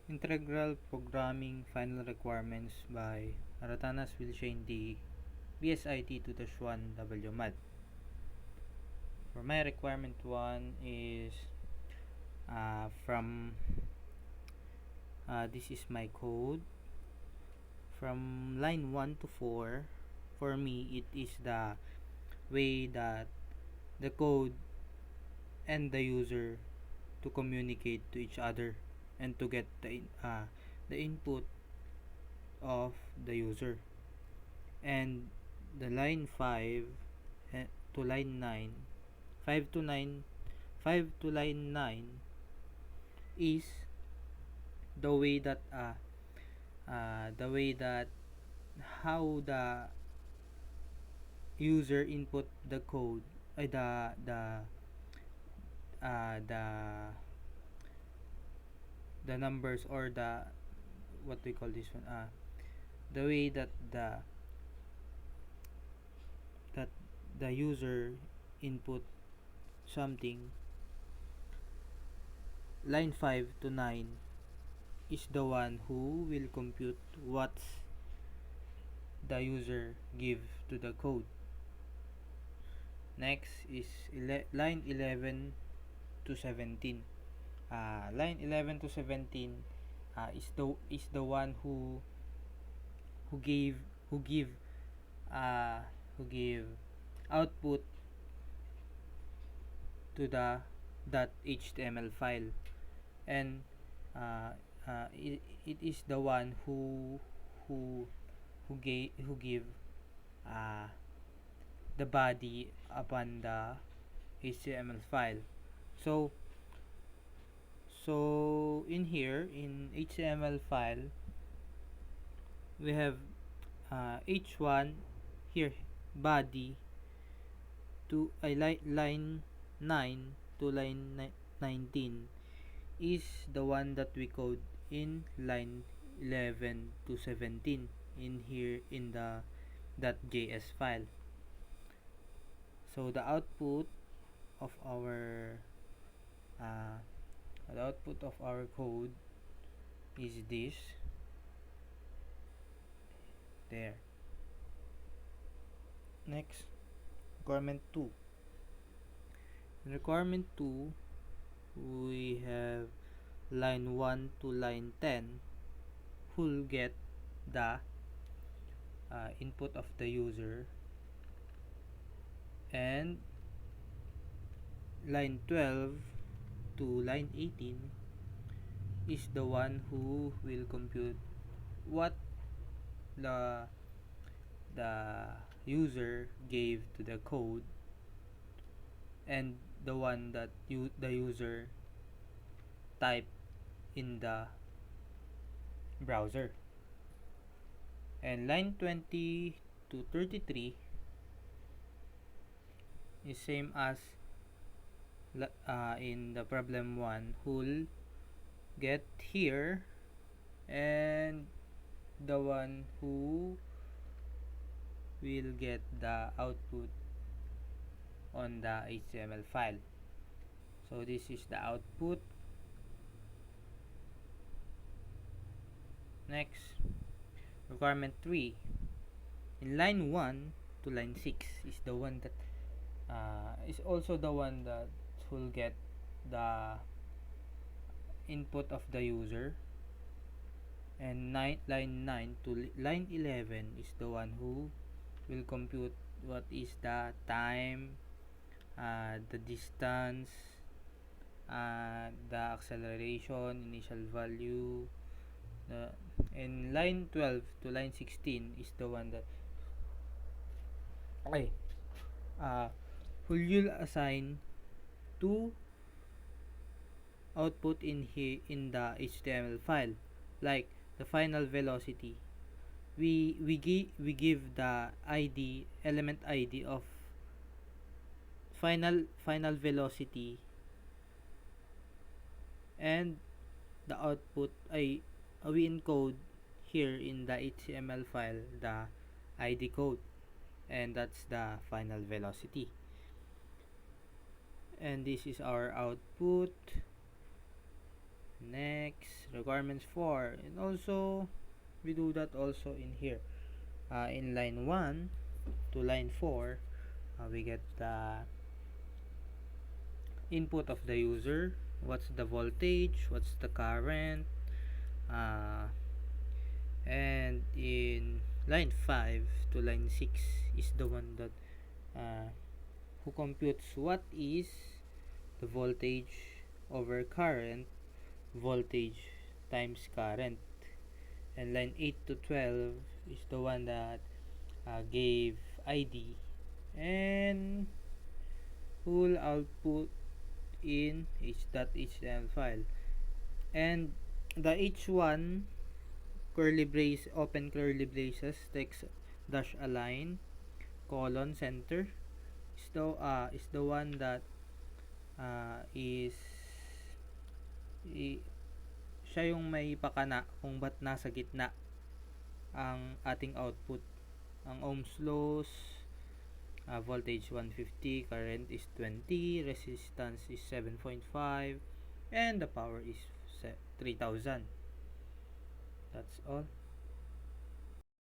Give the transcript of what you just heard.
Integral Programming Final Requirements by Aratanas Wilshane D. BSIT 2001 WMAD. For my requirement 1 is from this is my code from line 1 to 4. For me, it is the way that the code and the user to communicate to each other and to get the input of the user. And the line 5 to line 9, 5 to 9, 5 to line 9 is the way that how the user input the code, uh, the the numbers, or the what we call this one, the way that that the user input something. Line 5 to 9 is the one who will compute what the user give to the code. Next is line 11 to 17. Line 11 to 17 is the one who gave who give who give output to the .html file, and it is the one who who give uh, the body upon the HTML file. So in here in HTML file we have h1 here, body to line 9 to line 19 is the one that we code in line 11 to 17 in here in the .js file. So the output of our code is this there. Next, requirement 2. In requirement 2, we have line 1 to line 10 who'll get the input of the user, and line 12 to line 18 is the one who will compute what the user gave to the code and the one that the user type in the browser. And line 20 to 33 is same as in the problem 1, who'll get here, and the one who will get the output on the HTML file. So this is the output. Next, requirement 3. In line 1 to line 6 is the one that is also the one that will get the input of the user, and line 9 to line 11 is the one who will compute what is the time, the distance, the acceleration, initial value. And line 12 to line 16 is the one that who you'll assign to output in here in the HTML file, like the final velocity. We give the ID, element ID of final velocity, and the output we encode here in the HTML file the ID code, and that's the final velocity. And this is our output. Next, requirements 4. And also, we do that also in here. In line 1 to line 4, we get the input of the user, what's the voltage, what's the current, uh, and in line 5 to line 6 is the one that uh, who computes what is the voltage over current, voltage times current. And line 8 to 12 is the one that gave ID, and who will output in h.html file. And the h1 curly brace, open curly braces, text dash align colon center is the one that is siya yung may pakana kung ba't nasa gitna ang ating output. Ang ohms laws, voltage 150, current is 20, resistance is 7.5, and the power is 3000. That's all.